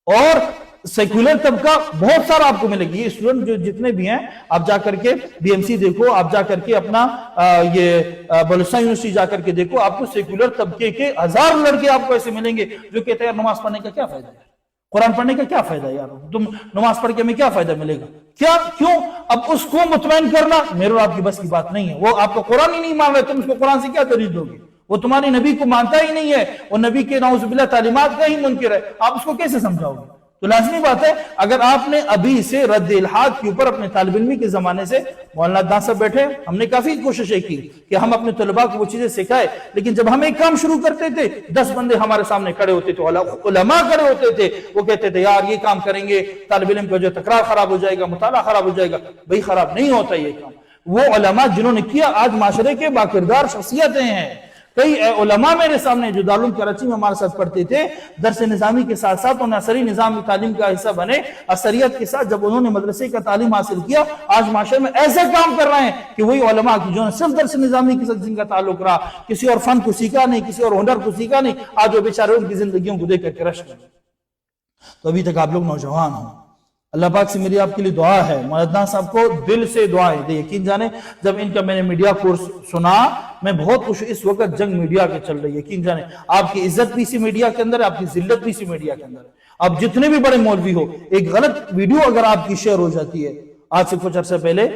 اور سیکولر طبقہ بہت سارا آپ کو ملے گی. یہ اسٹوڈنٹ جو جتنے بھی ہیں آپ جا کر کے بی ایم سی دیکھو, آپ جا کر کے اپنا یہ بلوچستان یونیورسٹی جا کر کے دیکھو, آپ کو سیکولر طبقے کے 1000 لڑکے آپ کو ایسے ملیں گے جو کہتے ہیں نماز پڑھنے کا کیا فائدہ ہے, قرآن پڑھنے کا کیا فائدہ ہے یار, تم نماز پڑھ کے ہمیں کیا فائدہ ملے گا, کیا کیوں؟ اب اس کو مطمئن کرنا میرے اور آپ کی بس کی بات نہیں ہے. وہ آپ کو قرآن ہی نہیں مان رہے, تم اس کو قرآن سے کیا ترجیح دو گے؟ وہ تمہاری نبی کو مانتا ہی نہیں ہے, اور نبی کے نعوذ باللہ تعلیمات کا ہی منکر ہے, آپ اس کو کیسے سمجھاؤ گے؟ تو لازمی بات ہے اگر آپ نے ابھی سے رد الحاد کے اوپر اپنے طالب علمی کے زمانے سے, مولانا عدنان صاحب بیٹھے, ہم نے کافی کوششیں کی کہ ہم اپنے طلباء کو وہ چیزیں سکھائے, لیکن جب ہم ایک کام شروع کرتے تھے 10 بندے ہمارے سامنے کھڑے ہوتے تھے, علماء کھڑے ہوتے تھے, وہ کہتے تھے یار یہ کام کریں گے طالب علم کا جو تکرار خراب ہو جائے گا, مطالعہ خراب ہو جائے گا. بھئی خراب نہیں ہوتا یہ کام. وہ علماء جنہوں نے کیا آج معاشرے کے باکردار شخصیتیں ہیں. کئی علماء میرے سامنے جو دارالعلوم کراچی میں ہمارے ساتھ پڑھتے تھے, درس نظامی کے ساتھ ساتھ انہیں عصری نظامی تعلیم کا حصہ بنے, عصریت کے ساتھ جب انہوں نے مدرسے کا تعلیم حاصل کیا, آج معاشرے میں ایسے کام کر رہے ہیں کہ وہی علماء کی جو صرف درس نظامی کے ساتھ جن کا تعلق رہا, کسی اور فن کو سیکھا نہیں, کسی اور ہنر کو سیکھا نہیں, آج وہ بیچارے ان کی زندگیوں کو دیکھ کر کے رش کر. تو ابھی تک آپ لوگ نوجوان ہیں, اللہ پاک سے میری آپ کے لیے دعا ہے, مولانا صاحب کو دل سے دعائیں دے. یقین جانے جب ان کا میں نے میڈیا کورس سنا میں بہت خوش. اس وقت جنگ میڈیا کے چل رہی ہے, یقین جانے آپ کی عزت بھی اسی میڈیا کے اندر ہے, آپ کی ذلت بھی اسی میڈیا کے اندر ہے. آپ جتنے بھی بڑے مولوی ہو, ایک غلط ویڈیو اگر آپ کی شیئر ہو جاتی ہے, آج سے کچھ عرصے پہلے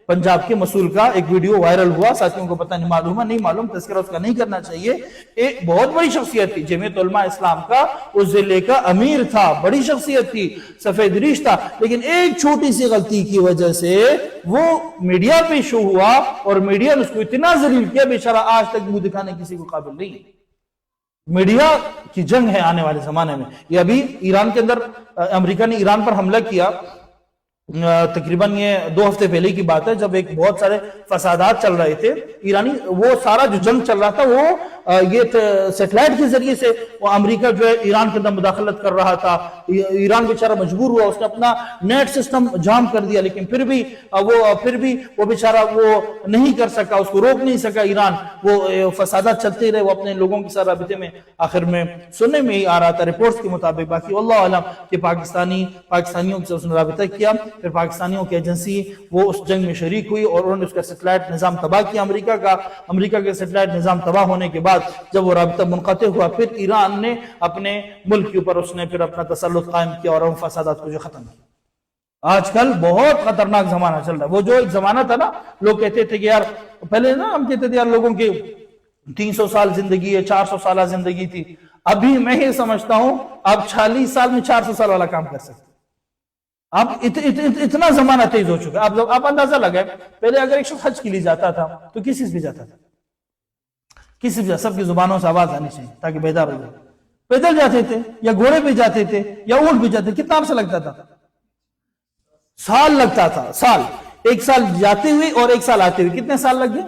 پنجاب کے مسئول کا ایک ویڈیو وائرل ہوا, ساتھیوں کو پتہ نہیں معلوم تذکرہ اس کا نہیں کرنا چاہیے. ایک بہت بڑی شخصیت تھی, جمعیت علماء اسلام کا اس ضلع کا امیر تھا, بڑی شخصیت تھی, سفید ریش تھا, لیکن ایک چھوٹی سی غلطی کی وجہ سے وہ میڈیا پہ شو ہوا اور میڈیا نے اس کو اتنا ذلیل کیا بیچارہ آج تک منہ دکھانے کسی کو قابل نہیں ہے. میڈیا کی جنگ ہے آنے والے زمانے میں. یہ ابھی ایران کے اندر امریکہ نے ایران پر حملہ کیا, تقریباً یہ 2 ہفتے پہلے کی بات ہے, جب ایک بہت سارے فسادات چل رہے تھے ایرانی, وہ سارا جو جنگ چل رہا تھا وہ یہ سیٹلائٹ کے ذریعے سے وہ امریکہ جو ہے ایران کے اندر مداخلت کر رہا تھا. ایران بیچارہ مجبور ہوا, اس نے اپنا نیٹ سسٹم جام کر دیا, لیکن پھر بھی وہ بیچارہ وہ نہیں کر سکا, اس کو روک نہیں سکا ایران. وہ فسادات چلتے رہے, وہ اپنے لوگوں کے ساتھ رابطے میں, آخر میں سننے میں ہی آ رہا تھا رپورٹس کے مطابق, باقی اللہ عالم کہ پاکستانیوں سے اس نے رابطہ کیا, پھر پاکستانیوں کی ایجنسی وہ اس جنگ میں شریک ہوئی اور انہوں نے اس کا سیٹلائٹ نظام تباہ کیا. امریکہ کا سیٹلائٹ نظام تباہ ہونے کے بعد جب وہ رابطہ منقطع ہوا, پھر ایران نے اپنے ملک کے اوپر اس نے پھر اپنا تسلط قائم کیا اور ان فسادات کو جو ختم کیا. آج کل بہت خطرناک زمانہ چل رہا ہے. وہ جو ایک زمانہ تھا نا, لوگ کہتے تھے کہ یار پہلے نا ہم کہتے تھے یار لوگوں کی 300 سال زندگی ہے, 400 سالہ زندگی تھی. ابھی میں یہ سمجھتا ہوں آپ 40 سال میں 400 سال والا کام کر سکتے. اب اتنا زمانہ تیز ہو چکا. آپ اندازہ لگائیں, پہلے اگر ایک شخص حج کے لیے جاتا تھا تو کس چیز پہ جاتا تھا, کسی بھی سب کی زبانوں سے آواز آنی چاہیے تاکہ بیدار ہو جائے. پیدل جاتے تھے یا گھوڑے پہ جاتے تھے یا اونٹ پہ جاتے تھے. کتنا عرصہ لگتا تھا؟ سال لگتا تھا, سال. 1 سال جاتے ہوئے اور 1 سال آتے ہوئے, کتنے سال لگ گئے؟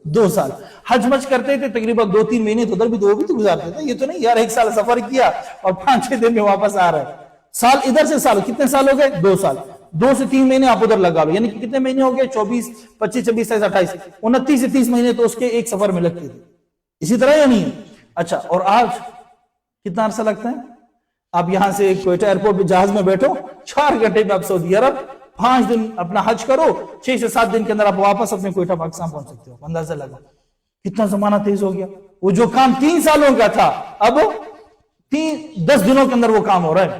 2 سال. حج مچ کرتے تھے تقریباً 2-3 مہینے تو ادھر بھی تو گزارتے تھے. یہ تو نہیں یار 1 سال سفر کیا اور 5-6 دن میں واپس آ رہا ہے. سال ادھر سے سال, کتنے سال ہو گئے؟ 2 سال. 2 سے 3 مہینے آپ ادھر لگا لو, یعنی کہ کتنے مہینے ہو گئے؟ 24, 25, 26, 27, 28, 29 سے 30 مہینے تو اس کے ایک سفر میں لگتے تھے. اسی طرح یا نہیں؟ اچھا, اور آج کتنا عرصہ لگتا ہے؟ آپ یہاں سے کوئٹہ ایئرپورٹ پہ جہاز میں بیٹھو, 4 گھنٹے میں آپ سعودی عرب, 5 دن اپنا حج کرو, 6 سے 7 دن کے اندر آپ واپس اپنے کوئٹہ پاکستان پہنچ سکتے ہو. اندازہ لگا کتنا زمانہ تیز ہو گیا. وہ جو کام 3 سالوں کا تھا اب 10 دنوں کے اندر وہ کام ہو رہا ہے.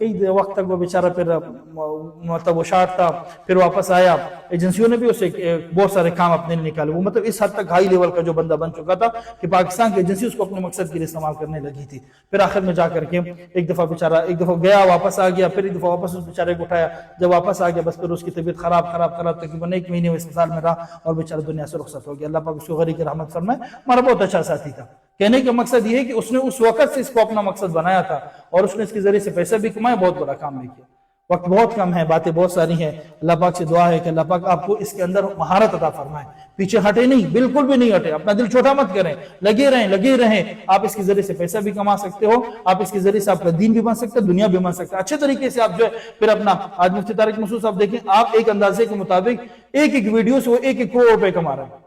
کئی وقت تک وہ بیچارہ پھر مطلب وہ شارٹ تھا، پھر واپس آیا، ایجنسیوں نے بھی اسے بہت سارے کام اپنے لیے نکالے، وہ مطلب اس حد تک ہائی لیول کا جو بندہ بن چکا تھا کہ پاکستان کی ایجنسی اس کو اپنے مقصد کے لیے استعمال کرنے لگی تھی۔ پھر آخر میں جا کر کے ایک دفعہ بیچارہ ایک دفعہ گیا واپس آ گیا، پھر ایک دفعہ واپس اس بیچارے کو اٹھایا، جب واپس آ گیا بس پھر اس کی طبیعت خراب تقریباً 1 مہینے وہ اسپتال میں رہا اور بیچارہ دنیا سے رخصت ہو گیا۔ اللہ پاک اس کو غریق رحمت فرمائے۔ ہمارا بہت اچھا ساتھی تھا۔ کہنے کا مقصد یہ ہے کہ اس نے اس وقت سے اس کو اپنا مقصد بنایا تھا اور اس نے اس کے ذریعے سے پیسہ بھی کمایا، بہت بڑا کام بھی کیا۔ وقت بہت کم ہے، باتیں بہت ساری ہیں، اللہ پاک سے دعا ہے کہ اللہ پاک آپ کو اس کے اندر مہارت عطا فرمائے، پیچھے ہٹے نہیں، بالکل بھی نہیں ہٹے، اپنا دل چھوٹا مت کریں، لگے رہیں۔ آپ اس کے ذریعے سے پیسہ بھی کما سکتے ہو، آپ اس کے ذریعے سے آپ کا دین بھی بن سکتے ہیں، دنیا بھی بن سکتا ہے۔ اچھے طریقے سے آپ جو ہے پھر اپنا آج مفتی طارق مسعود صاحب دیکھیں، آپ ایک اندازے کے مطابق ایک ویڈیو سے وہ 1 کروڑ روپے کما رہے ہیں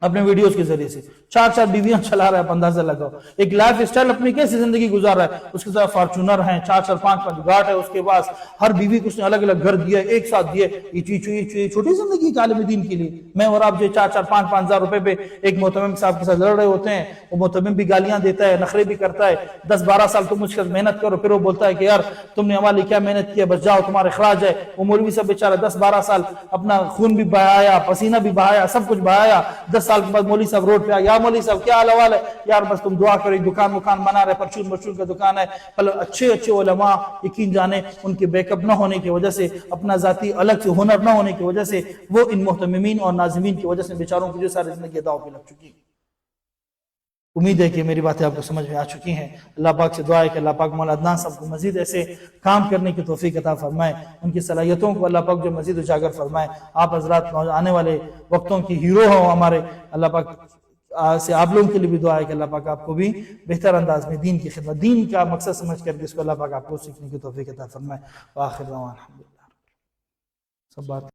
اپنے ویڈیوز کے ذریعے سے، 4 بیویاں چلا رہا ہے، اندازہ لگاؤ ایک لائف سٹائل اپنی کیسی زندگی گزار رہا ہے۔ اس کے ساتھ فارچونر ہیں، 4 5 گاٹ ہے اس کے پاس، ہر بیوی کو اس نے الگ الگ گھر دیا، ایک ساتھ دیا۔ یہ چھوٹی زندگی کا عالم دین کے لیے میں اور آپ جو 4 5 ہزار روپے پہ ایک محتمم صاحب کے ساتھ لڑ رہے ہوتے ہیں، وہ محتمم بھی گالیاں دیتا ہے، نخرے بھی کرتا ہے، 10 12 سال تم مجھ سے محنت کرو، پھر وہ بولتا ہے کہ یار تم نے ہمارے لیے کیا محنت کیا، بس جاؤ تمہارے اخراج ہے۔ وہ مولوی صاحب بیچارہ 10 12 سال اپنا خون بھی بہایا، پسینہ بھی بہایا، سب کچھ بہایا، 10 سال کے بعد مولوی صاحب روڈ پہ آ، یا مولوی صاحب کیا حال ہے یار، بس تم دعا کرو، دکان بنا رہے، پرچون کا دکان ہے۔ اچھے علماء یقین جانے ان کے بیک اپ نہ ہونے کی وجہ سے، اپنا ذاتی الگ سے ہنر نہ ہونے کی وجہ سے، وہ ان محتممین اور ناظمین کی وجہ سے بیچاروں کی جو ساری زندگی داؤ پہ لگ چکی۔ امید ہے کہ میری باتیں آپ کو سمجھ میں آ چکی ہیں۔ اللہ پاک سے دعا ہے کہ اللہ پاک مولا عدنان صاحب کو مزید ایسے کام کرنے کی توفیق عطا فرمائے، ان کی صلاحیتوں کو اللہ پاک جو مزید اجاگر فرمائے۔ آپ حضرات آنے والے وقتوں کی ہیرو ہوں ہمارے، اللہ پاک سے آپ لوگوں کے لیے بھی دعا ہے کہ اللہ پاک آپ کو بھی بہتر انداز میں دین کی خدمت، دین کا مقصد سمجھ کر کے اس کو اللہ پاک آپ کو سیکھنے کی توفیق عطا فرمائے۔ وآخر دعوانا الحمدللہ۔ سب بات